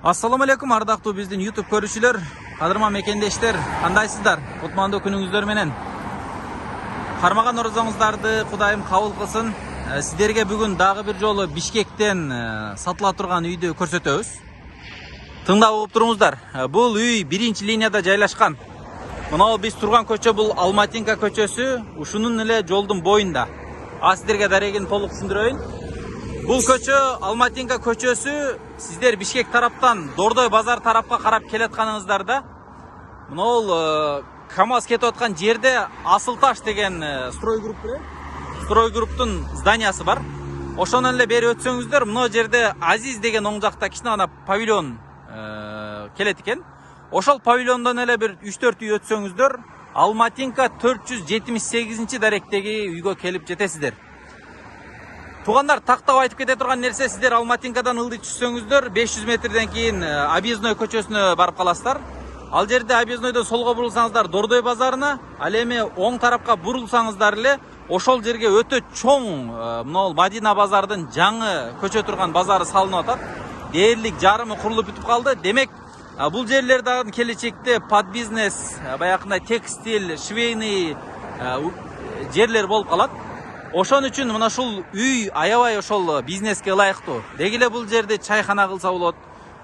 Assalamu alaikum ардактуу биздин YouTube көрүүчүлөр, кадырман мекендештер, кандайсыздар? Кутмандуу күнүңүздөр менен. Кармаган орозоңуздарды Кудайым кабыл кылсын. Сиздерге бүгүн дагы бир жолу Бишкектен сатыла турган үйдү көрсөтөбүз. Тыңдап угуп туруңуздар. Бул үй биринчи линияда жайлашкан. Мына биз турган көчө бул Алматинка көчөсү, ушунун эле жолдун боюнда. Сиздерге дарегин толук түшүндүрөйүн. Бул көчө Алматинка көчөсү, сиздер Бишкек тараптан Дордой базар тарапка карап келатканыңыздарда, мына КамАЗ кетип аткан жерде Асыл таш деген строй групптун зданиясы бар. Ошонун эле бери өтсөңүздөр, мына жерде Азиз деген оң жакта кичине гана павильон келет экен. Ошол павильондон эле бир 3-4 үй өтсөңүздөр, Алматинка 478 даректеги үйгө келип жетесиздер. Тугандар, тактап айтып кете турган нерсе, сиздер Алматинкадан ылдый түшсөңүздөр 500 метрден кийин Объездной көчөсүнө барып каласыздар. Ал жерде Объезднойдон солго бурулсаңыздар Дордой базарына, ал эми оң тарапка бурулсаңыздар эле ошол жерге өтө чоң мына Мадина базардын жаңы көчө турган базары салынып атат. Дээрлик жарымы курулуп бүтүп калды. Демек, бул жерлерден келечекте под бизнес, баягындай текстиль, швейный жерлер болуп калат. Ошон үчүн мына ушул үй аябай ошол бизнеске ылайыктуу. Деги эле бул жерде чайхана кылса болот,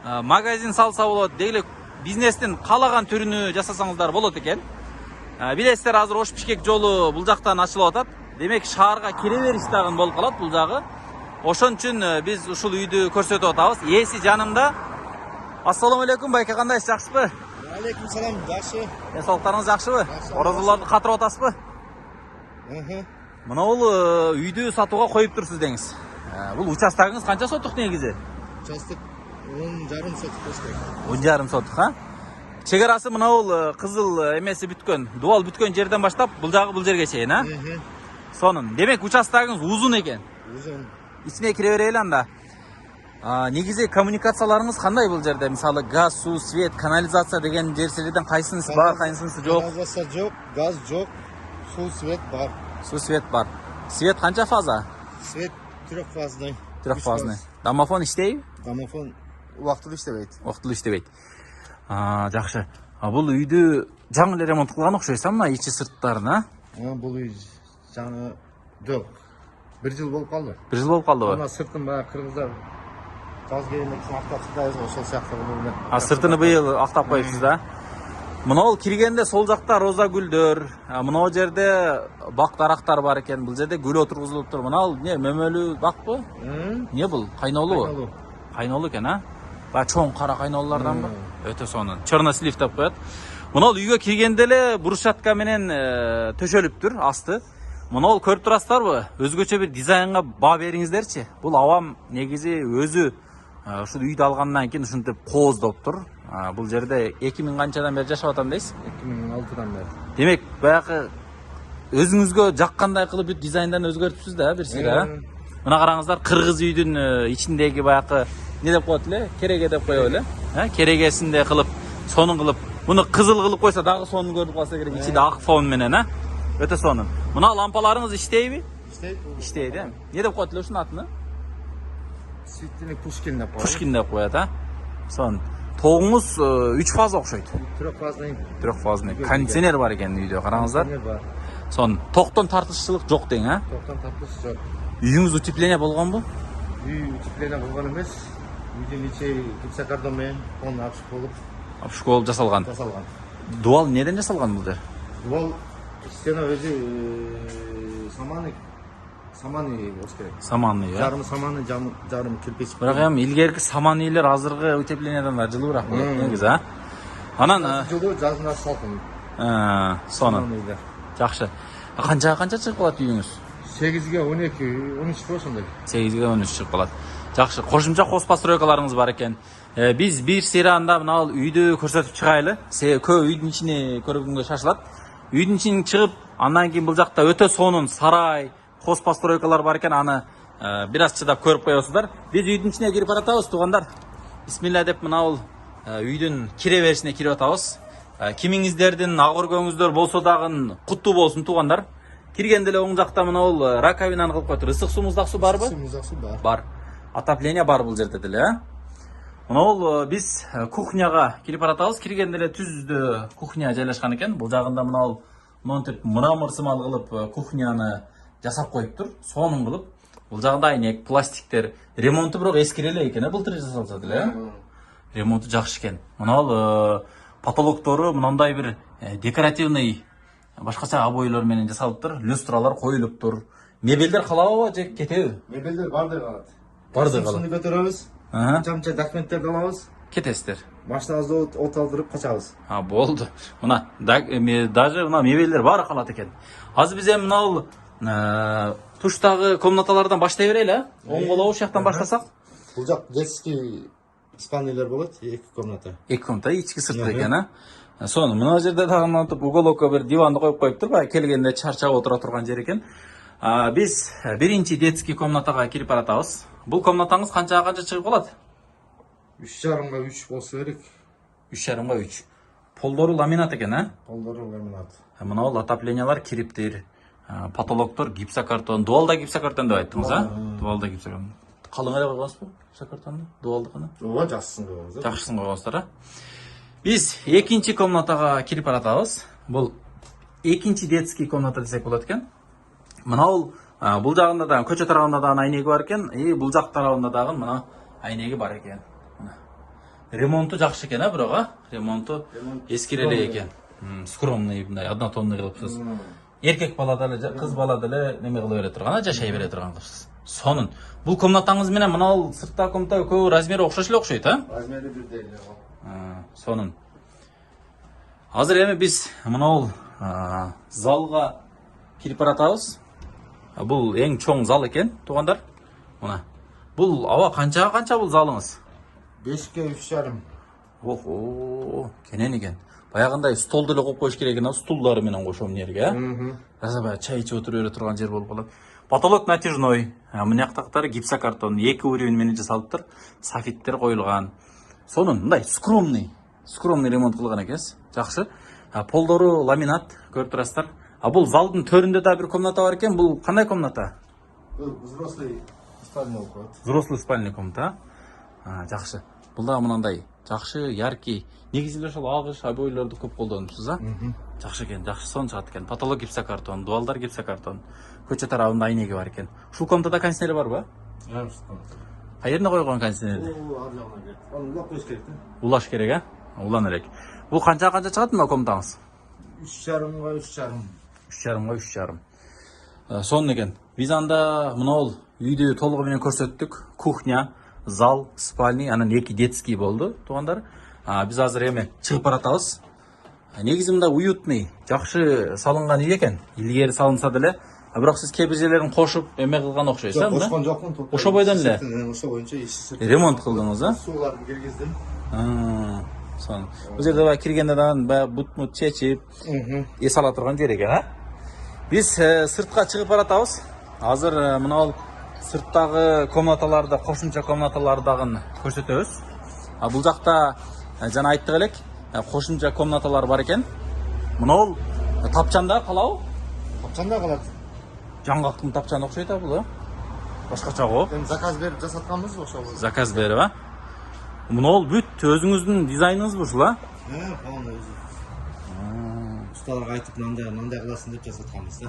магазин салса болот, деги эле бизнестин каалаган түрүнү жасасаңыздар болот экен. Билесиздер, азыр Ош Бишкек жолу бул жактан ачылып атат. Демек, шаарга кире бериш дагы болуп калат бул жагы. Ошон үчүн биз ушул үйдү көрсөтүп атабыз. Ээси жанымда. Ассаламу алейкум, байке, кандайсыз, жакшысызбы? Алейкум салам, жакшы. Денсаулыктарыңыз жакшыбы? Орозолорду катырып атасызбы? Мына бул үйдү сатууга коюп турсуз деңиз. Бул участогуңуз канча соттук негизи? Участок 10,5 соттук болуш керек. 10,5 соттук, ха? Чегарасы мына бул кызыл эмеси бүткөн, дубал бүткөн жерден баштап бул жагы бул жерге чейин, а? Сонун. Демек, участогуңуз узун экен. Узун. Ичине кире берели анда. Негизи коммуникацияларыңыз кандай бул жерде? Мисалы, газ, суу, свет, канализация деген жерселерден кайсынысы бар, кайсынысы жок? Канализация жок, газ жок, суу, свет бар. Суу, свет бар. Свет канча фаза? Свет трехфазный. Трехфазный. Домофон иштейби? Домофон убактылуу иштебейт. Убактылуу иштебейт. Жакшы. Бул үйдү жаңы эле ремонт кылган окшойсуз, мына ичи сырттарын, а? Бул үй жаңы жок. 1 жыл болуп калды. 1 жыл болуп калдыбы? Ана сыртын баягы кыргыздар жаз келгенде актап чыдайбыз, ошол сыяктуу болуп эле. Сыртыны быйыл актап коюпсуз да? Мына бул киргенде сол жакта роза гүлдөр, мына жерде бак дарактар бар экен, бул жерде гүл отургузулуп тур. Мына бул эмне, мөмөлүү бакпы? Не бул? Кайнолубу? Кайнолуу экен, а? Баягы чоң кара кайнолууларданбы? Өтө сонун. Чернослив деп коет. Мына бул үйгө киргенде эле брусчатка менен төшөлүптүр асты. Мына бул көрүп турасыздарбы? Өзгөчө бир дизайнга баа бериңиздерчи. Бул авам негизи өзү ушул үйдү алгандан кийин ушинтип кооздоптур. Бул жерде 2000 канчадан бери жашап атам дейсиз? 2006-дан бери. Демек, баягы өзүңүзгө жаккандай кылып бүт дизайндан өзгөртүпсүз да, бир сыйра. Мына караңыздар, кыргыз үйдүн ичиндеги баягы не деп коет эле? Кереге деп коёбу эле. Керегесинде кылып, сонун кылып, муну кызыл кылып койсо дагы сонун көрүнүп калса керек, ичинде ак фон менен, а? Өтө сонун. Мына лампаларыңыз иштейби? Иштейт. Иштейт, э? Не деп коет эле ушунун атын? Светлый Пушкин деп коет. Пушкин деп коет, а? Сонун. Тогуңуз 3 фаза окшойт. Трехфазный. Трехфазный. Кондиционер бар экен үйдө, караңыздар. Кондиционер бар. Сонун. Токтон тартышчылык жок дең, а? Токтон тартыш жок. Үйүңүз утепление болгонбу? Үй утепление болгон эмес. Үйдүн ичи гипсокартон менен полный обшив болуп Обшив болуп жасалган. Дуал неден жасалган бул жер? Дуал стена өзү саманы болуш керек. Саманный, Жарым саманы, жарым кирпич. Бирок эми илгерки саманныйлар азыркы утеплениядан да жылуураак болот негизи, а? Анан жылуу, жазында салкын. Сонун. Жакшы. Канча чыгып калат үйүңүз? 8-ге 12, 13 болсондой. 8-ге 13 чыгып калат. Жакшы. Кошумча хозпостройкаларыңыз бар экен. Биз бир сыйранда мына үйдү көрсөтүп чыгайлы. Көп үйдүн ичине көргөнгө шашылат. Үйдүн ичине чыгып, андан кийин бул жакта өтө сонун сарай, хозпостройкалар бар экен, аны бир аз чыдап көрүп коесуздар. Биз үйдүн ичине кирип баратабыз, туугандар. Бисмилла деп мына бул үйдүн кире беришине кирип атабыз. Кимиңиздердин ак өргөңүздөр болсо дагы куттуу болсун, туугандар. Киргенде эле оң жакта мына бул раковинаны кылып коюптур. Ысык суу, муздак суу барбы? Муздак суу бар. Бар. Отопление бар бул жерде деле, а? Мына ол біз кухняға келіп баратабыз. Кіргенде эле түздө кухня жайлашкан экен. Бул жагында мына ол монтип мраморсымал кылып кухняны жасап коюптур. Сонун кылып. Бул жагында айнек, пластиктер, ремонту бирок эскире эле экен, былтыр жасалса деле. Ремонту жакшы экен. Мына ол потолоктору мындай бир декоративный башкача обойлор менен жасалыптыр. Люстралар коюлуптур. Мебелдер калабы же кетеби? Мебелдер барды калат. Барды калат. Шуну көтөрөбүз. Чамча документтерди алабыз. Кетесиздер. Машинабызды от алдырып качабыз. Болду. Мына даже мына мебелдер баары калат экен. Азыр биз эми мына бул туштагы комнаталардан баштай берели, оң коло ушул жактан баштасак. Бул жак детский спальнялар болот, 2 комната. 2 комната, ички сыртты экен, Сону мына жерде дагы мынтип уголокко бир диванды коюп коюптур, баягы келгенде чарчап отура турган жер экен. Биз биринчи детский комнатага кирип баратабыз. Бул комнатаңыз канчага чыгып калат? 3,5-га 3 болсо керек. 3,5-га 3. Полдору ламинат экен, Полдору ламинат. Мына ол отоплениялар кириптир. Потолоктор гипсокартон, дуалда гипсокартон деп айттыңыз, Дуалда гипсокартон. Калың эле койгонсузбу гипсокартонду? Дуалдыкыны? Ооба, жакшысын койгонбуз. Жакшысын койгонсуздар, Биз экинчи комнатага кирип баратабыз. Бул экинчи детский комната десек болот экен. Мына бул жагында да көчө тарабында да айнеги бар экен, бул жак тарабында дагы мына айнеги бар экен. Ремонту жакшы экен, бирок ремонту эскире эле экен. Скромный мындай однотонный кылыпсыз. Эркек бала деле, кыз бала деле неме кыла бере турган, жашай бере турган кызсыз. Сонун. Бул комнатаңыз менен мына сырттагы комната көбү размери окшош эле окшойт, Размери бирдей эле. Сонун. Азыр эми биз мына залга кирип баратабыз. Бул эң чоң зал экен, туугандар. Мына. Бул аба канча бул залыңыз? 5-ке 3,5. Охо, кенен экен. Баягындай стол деле коюп коюш керек экен, стулдары менен кошом мына жерге, Расаба чай ичип отуруп бере турган жер болуп калат. Потолок натяжной. Мына жактактары гипсокартон, 2 уровень менен жасалыптыр. Софиттер коюлган. Сонун мындай скромный ремонт кылган экенсиз. Жакшы. Полдору ламинат, көрүп турасыздар. Бул залдын төрүндө да бир комната бар экен. Бул кандай комната? Взрослый спальня болуп калат. Взрослый спальный комната. Жакшы. Бул да мындай жакшы, яркий. Негизи эле ошол агыш, обойлорду көп колдонупсуз, Жакшы экен, жакшы сон чыгат экен. Потолок гипсокартон, дуалдар гипсокартон. Көчө тарабында айнеги бар экен. Ушул комнатада кондиционер барбы? Каерде койгон кондиционерди? Ар жагына келет. Аны улап коюш керек да. Улаш керек, Улан элек. Бул канча чыгат мына комнатаңыз? 3,5-га 3,5. 3,5-га 3,5. Сонун экен. Биз анда мына үйдү толугу менен көрсөттүк. Кухня, зал, спальный, анан 2 детский болду, туугандар. Биз азыр эми чыгып баратабыз. Негизи мында уютный, жакшы салынган үй экен. Илгери салынса деле, бирок сиз кээ бир жерлерин кошуп эме кылган окшойсуз, Кошкон жокмун. Ошо бойдон эле Ошо боюнча ремонт кылдыңыз, Сууларды киргиздим. Сонун. Бул жерде баягы киргенде дагы бут чечип, эс ала турган жер экен, Биз сыртка чыгып баратабыз. Азыр мына сырттагы комнаталарды, кошумча комнаталарды дагы көрсөтөбүз. Бул жакта жана айттык элек, кошумча комнаталар бар экен. Мына тапчанда калабы? Тапчанда калат. Жаңгактын тапчаны окшойт бул, Башкача го. Эми заказ берип жасатканбыз ошол. Заказ берип, Мына бүт өзүңүздүн дизайныңызбы ушул, Полный өзү. Ustalarga айтып мындай кыласың деп жасатканбыз,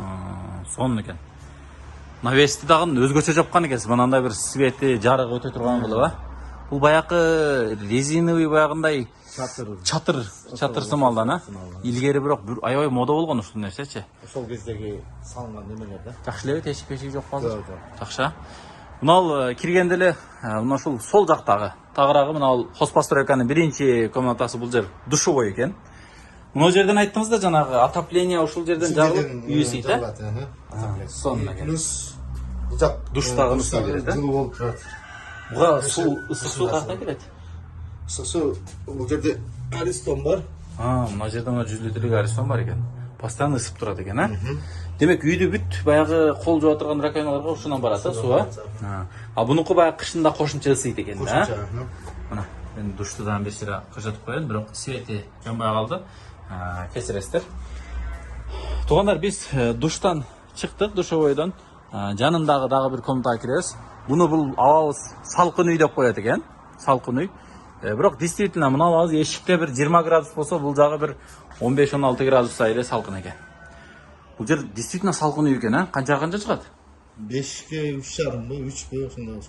Сонун экен. Навести дагы өзгөчө жапкан экенсиз. Мындай бир свети, жарыгы өтө турган кылып, Бул баягы резиновый баягындай чатыр сымалдан, Илгери бирок аябай мода болгон ушул нерсечи. Ошол кездеги салынган немелер да. Жакшы эле, тешик жок азыр. Жакшы. Мына киргенде эле мына ушул сол жактагы, тагыраагы мына хозпостройканын биринчи комнатасы бул жер душевой экен. Мына жерден айттыңыз да жанагы отопление ушул жерден жагылып үй исийт, Сонун экен. Плюс бул жак душтагы ысуу берет, Жылуу болуп турат. Буга ысык суу каяктан келет? Ысык суу бул жерде аристон бар. Мына жерде 100 литрлик аристон бар экен. Постоянно ысып турат экен, Демек үйдү бүт баягы кол жууа турган раковиналарга ушунан барат, суу, Бунуку баягы кышында кошумча ысыйт экен, Мына мен душту дагы бир сыйра көрсөтүп коеюн, бирок свети жанбай калды. Кечиресиздер. Туугандар, биз душтан чыктык, душевойдон. Жанындагы дагы бир комнатага киребиз. Бул абабыз салкын үй деп коет экен. Салкын үй. Бирок действительно мына азыр эшикте бир 20 градус болсо, бул жагы бир 15-16 градустай эле салкын экен. Бул жер действительно салкын үй экен, а? Канча чыгат? 5'e 3,5 bu 3 bu ошондой болуш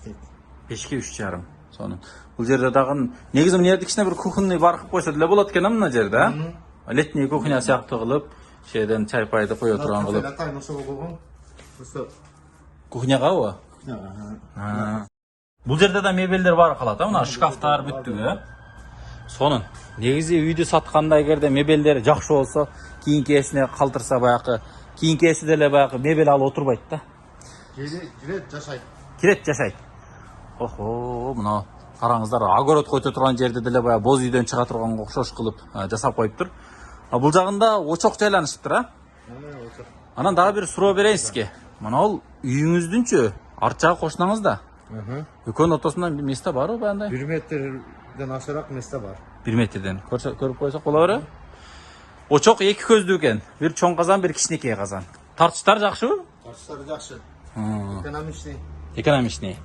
5'e 3,5. Сонун. Бул жерде дагы негизи мына жерде кичине бир кухонный бар кылып койсо деле болот экен, мына жерде, а? Летний кухня сыяктуу кылып, шеден чай пайды кое турган кылып. Атайын ошого болгон. Просто Кухнягабы? Бул жерде да мебелдер бар калат, а? Мына шкафтар бүттүгү. Сонун. Негизи үйдү сатканда эгерде мебелдер жакшы болсо, кийинки ээсине калтырса баягы, кийинки ээси деле баягы мебел алып отурбайт да. Кирет жашайт. Кирет жашайт. Охо, мына караңыздар, огород който турган жерде деле баягы боз үйдөн чыга турганга окшош кылып жасап коюптур. Бул жагында очок жайланышыптыр, а? Анан дагы бир суроо берейин сизге. Мына бул үйүңүздүнчү арт жагы кошунаңыз да. Экөөнүн ортосунда бир месте барбы баягындай? 1 метрден ашыраак месте бар. 1 метрден. Көрүп койсок боло береби? Очок эки көздүү экен. Бир чоң казан, бир кичинекей казан. Тартыштар жакшыбы? Тартыштары жакшы. Экономичный. Экономичный.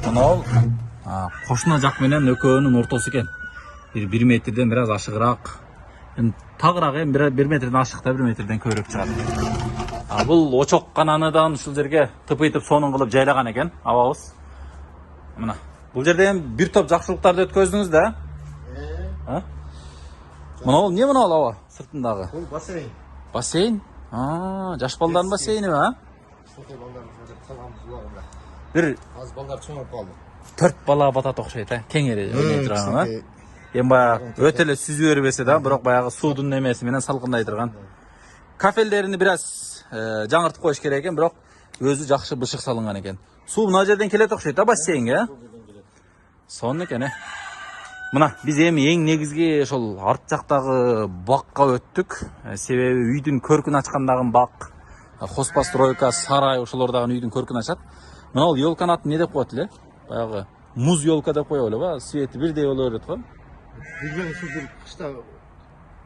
Мына бул кошуна жак менен экөөнүн ортосу экен. Бир 1 метрден бир аз ашыгыраак. Тагыраак эми 1 метрден ашыкта, 1 метрден көбүрөөк чыгат. Бул очок кананыдан ушул жерге тыпыйтып сонун кылып жайлаган экен абабыз. Мына. Бул жерде эми бир топ жакшылыктарды өткөздүңүз да? Мына бул эмне мына аба сыртындагы? Бул бассейн. Бассейн? Жаш балдардын бассейни ба? Ошол балдарды салганбыз булагында. Бир Аз балдар чоңоюп калды. 4 бала батат окшойт, кеңири ойной турган, а? Эми баягы өтө эле сүзүп бербесе да, бирок баягы суудун немеси менен салкындай турган. Кафелдерини бир аз жаңыртып коюш керек экен, бирок өзү жакшы бышык салынган экен. Суу мына жерден келет окшойт, бассейнге, сонун экен, Мына биз эми эң негизги ошол арт жактагы бакка өттүк. Себеби үйдүн көркүн ачкандагы бак, хозпостройка, сарай ошолордагы үйдүн көркүн ачат. Мына бул ёлканын атын эмне деп коет эле? Баягы муз ёлка деп коё элеби? Свети бирдей боло берет го. Билген ушу бир кышта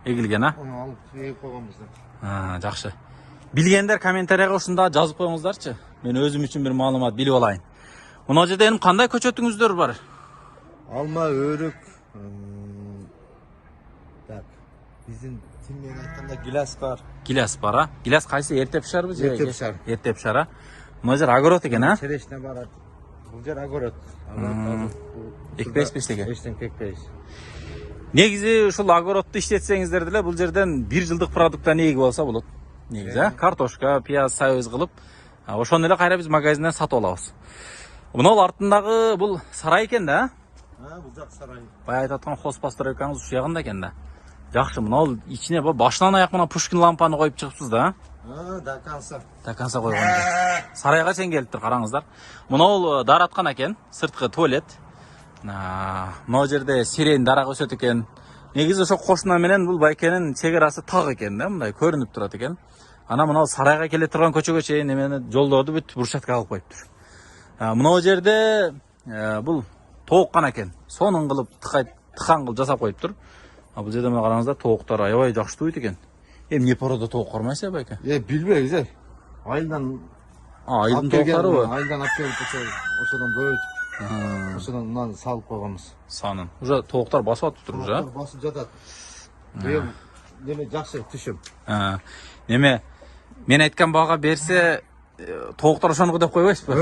Эгилген, а? Аны алып эгип койгонбуз да. Жакшы. Билгендер комментарийга ушунда жазып коюңуздарчы. Мен өзүм үчүн бир маалымат билип алайын. Мына жерде эми кандай көчөтүңүздөр бар? Алма, өрүк. Так. Биздин тил менен айтканда гиляс бар. Гиляс бар, а? Гиляс кайсы? Эрте пишарбы же? Эрте пишар. Эрте пишар, а? Мына жер огород экен, а? Черешня бар. Бул жер огород. Экпейсизби эчтеке? Эчтеке экпейбиз. Негизи ушул огородду иштетсеңиздер деле бул жерден 1 жылдык продукттан эгип алса болот. Негизи, картошка, пияз, сайыз кылып, ошону эле кайра биз магазинден сатып алабыз. Мына бул артындагы бул сарай экен да? Бул жак сарай. Бая айтып аткан хозпостройкаңыз ушул жагында экен да. Жакшы, мына бул ичине башынан аяк мына Пушкин лампаны коюп чыгыпсыз да? До конца. До конца койгон экен. Сарайга чейин келиптир, караңыздар. Мына бул дараткан экен, сырткы туалет. Мына жерде сирень дарак өсөт экен. Негизи ошо кошуна менен бул байкенин чек арасы так экен да, мындай көрүнүп турат экен. Ана мына сарайга келе турган көчөгө чейин эмени жолдорду бүт брусчатка алып коюптур. Мына жерде бул тооккан экен. Сонун кылып тыкан кылып жасап коюптур. Бул жерде мына караңыздар, тооктор аябай жакшы туйт экен. Эмне порода тоок кармайсызбы байке? Билбейбиз. Айылдан айылдын тооктарыбы? Айылдан алып келип ошодон бөлүп, ошодон мынаны салып койгонбуз. Сонун. Уже тооктор басып атыптыр уже, а? Басып жатат. Быйыл неме жакшы түшүм. Неме мен айткан бага берсе, тооктор ошону деп койбойсузбу?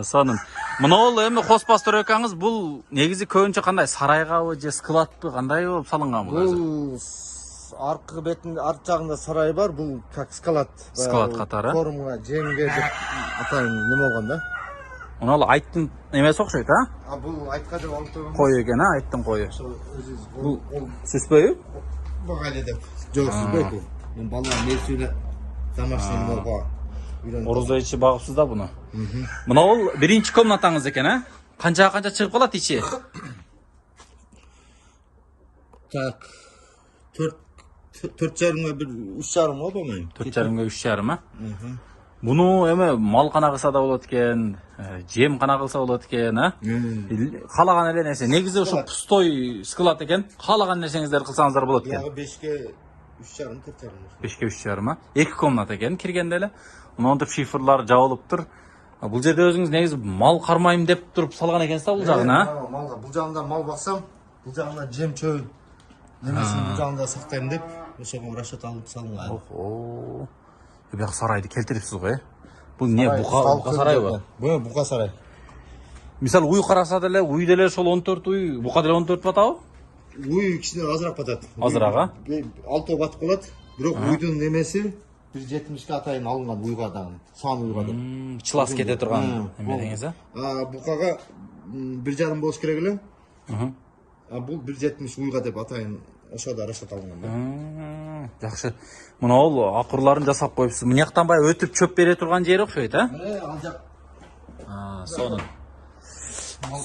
Сонун. Мына бул эми хозпостройкаңыз бул негизи көбүнчө кандай, сарайгабы же складпы, кандай болуп салынган бул азыр? Бул аркы бетинде, арт жагында сарай бар, бул как склад. Склад катары. Форумга жемге деп атайын неме болгон да. Мына бул айттын эмеси окшойт, а? Бул айтка деп алып койгон. Кою экен, а? Айттын кою. Ошо өзүбүз Бул сүзбөйбү? багали деп. Жок, сүзбөйт. Мен балдар несүлө домашний молго. Оруза ичи багыпсыз да буну. Мына бул биринчи комнатаңыз экен, а? Канча чыгып калат ичи? Так. 4,5 бир 3,5 болду мен. 4,5 3,5, а? Буну эме малкана кылса да болот экен, жем кана кылса болот экен, а? Каалаган эле нерсе. Негизи ушу пустой склад экен. Каалаган нерсеңиздерди кылсаңыздар болот экен. Ягы 5ке 3,5, 4,5. 5ке 3,5, а? 2 комната экен киргенде эле. Монтип шифрлар жабылыптыр. Бул жерде өзүңүз негизи мал кармайм деп туруп салган экенсиз да бул жагын, а? Бул жагында мал баксам, бул жагында жем чөп немесин бул жагында сактайм деп ошого расчет алып салынган. Охо. Бияк сарайды келтирипсиз го, э? Бул не бука сарайбы? Бу бука сарай. Мисалы уй караса деле, уй деле ошол 14 уй, бука деле 14 батабы? Уй кичине азыраак батат. Азыраак, а? 6 батып калат. Бирок уйдун немеси 170 атайын алынган уйга дагы. Сан уйга да. Чылас кете турган эмедеңиз, а? Букага 1,5 болуш керек эле. Бул 170 уйга деп атайын ошода расчет алынган да. Жакшы. Мына ол акырларын жасап коюпсуз. Мына жактан баягы өтүп чөп бере турган жери окшойт, а? Ал жак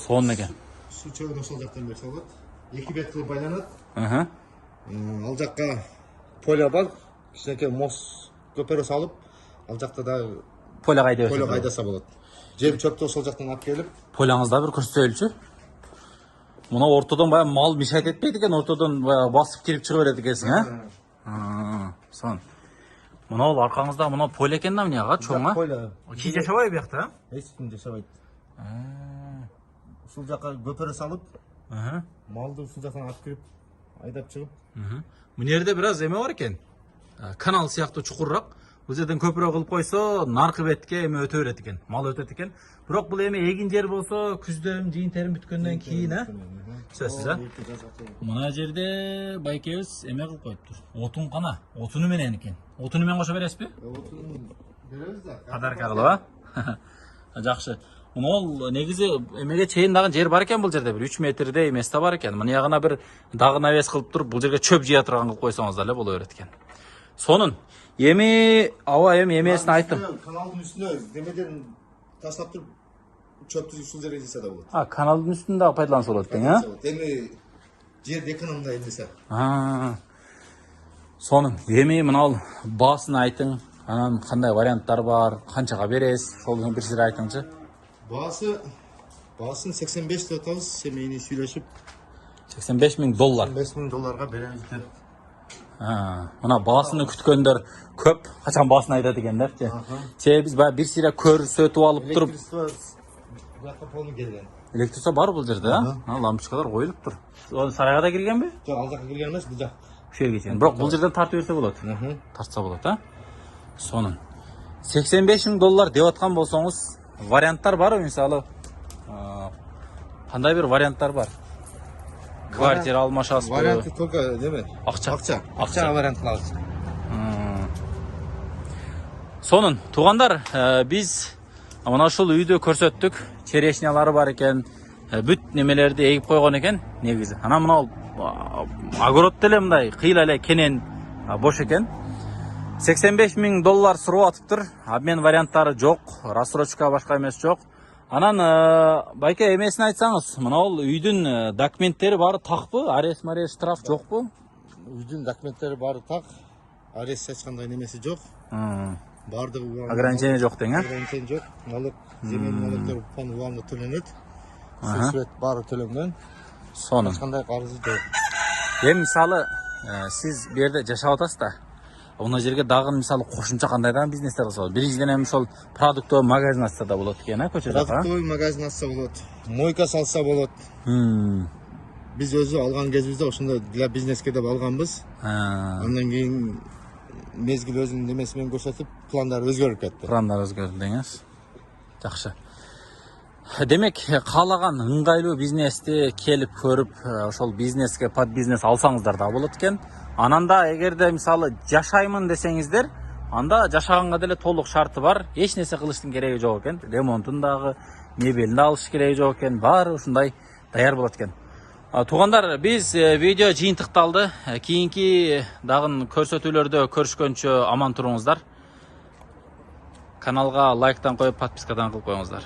сонун экен. Суу чөбүн ошол жактан берсе болот. Эки бет кылып байланат. Ал жакка поля бар. Кичинекей мост көпөрө салып, ал жакта да Поля кайда поля кайдаса болот. Жем чөптү ошол жактан алып келип, поляңызда бир көрсөтөлүчү. Мына ортодон баягы мал мешайт этпейт экен, ортодон баягы басып кирип чыга берет экенсиң, а? Сон. Мына ол аркаңызда мына поля экен да мынага чоң, а? поля. Кийин жашабайбы буякта, а? Эч ким жашабайт. Ушул жакка көпөрө салып, малды ушул жактан алып кирип, айдап чыгып. Мына жерде бир аз эме бар экен. Канал сыяктуу чукурраак. Бул жерден көпүрө кылып койсо, наркы бетке эме өтө берет экен, мал өтөт экен. Бирок бул эми эгин жер болсо, күздөн жыйын терим бүткөндөн кийин, а? Сөзсүз, а? Мына жерде байкебиз эме кылып коюптур. Отун кана, отуну менен экен. Отуну менен кошо бересизби? Отун беребиз да. Подарка кылып, а? Жакшы. Мына ол негизи эмеге чейин дагы жер бар экен бул жерде, бир 3 метрдей эмес да бар экен. Мына ягына бир дагы навес кылып туруп, бул жерге чөп жыя турган кылып койсоңуз деле боло берет экен. Сонун. Эми эмесин айттым. Каналдын үстүнө демеден таштап туруп чөптү ушул жерге жыйса да болот. Каналдын үстүндө дагы пайдаланса болот экен, а? Эми жерди экономда эмесе. Сонун. Эми мына ал баасын айтың. Анан кандай варианттар бар, канчага бересиз? Ошол бир сире айтыңчы. Баасын 85 деп атабыз, семейни сүйлөшүп. $85,000. $85,000 беребиз деп. Мына баасыны күткөндөр көп, качан баасын айтат экендерчи. Биз баягы бир сире көрсөтүп алып туруп. Бuyakta polnu gelген. Электричество бар бул жерде, а? Лампочкалар коюлуптур. Сарайга да киргенби? Жок, ал жакка кирген эмес, бул жак. Ушул жерге чейин. Бирок бул жерден тартып берсе болот. Тартса болот, а? Сонун. $85,000 деп аткан болсоңуз, варианттар барбы, мисалы? Кандай бир варианттар бар? Квартира алмашасызбы? Варианты только неме? Акча вариант кылабыз. Сонун, туугандар, биз мына ушул үйдү көрсөттүк. Черешнялары бар экен, бүт немелерди эгип койгон экен негизи. Анан мына огород деле мындай кыйла эле кенен бош экен. $85,000 сурап атыптыр. Обмен варианттары жок, рассрочка башка эмес жок. Анан байке эмесин айтсаңыз, мына ол үйдүн документтери баары такпы? Арест, штраф жокпу? Үйдүн документтери баары так. Арест эч кандай немеси жок. Бардыгы ограничение жок дең, а? Ограничение жок. Налог, земельный налогтор убагында төлөнөт. Свет баары төлөнгөн. Сонун. Эч кандай карызы жок. Эми мисалы сиз бу жерде жашап атасыз да. Мына жерге дагы мисалы кошумча кандайдан бизнестер кылса болот? Биринчиден эми ошол продуктовый магазин ачса да болот экен, а, көчө жакка? Продуктовый магазин ачса болот. Мойка салса болот. Биз өзү алган кезибизде ошондой для бизнеске деп алганбыз. Андан кийин мезгил өзүнүн немеси менен көрсөтүп, пландар өзгөрүп кетти. Пландар өзгөрдү деңиз. Жакшы. Демек, каалаган ыңгайлуу бизнести келип көрүп, ошол бизнеске под бизнес алсаңыздар да болот экен. Анан да эгерде мисалы жашаймын десеңиздер, анда жашаганга деле толук шарты бар. Эч нерсе кылыштын кереги жок экен. Ремонтун дагы, мебелин да алыш кереги жок экен. Баары ушундай даяр болот экен. Туугандар, биз видео жыйынтыкталды. Кийинки дагы көрсөтүүлөрдө көрүшкөнчө аман туруңуздар. Каналга лайктан коюп, подпискадан кылып коюңуздар.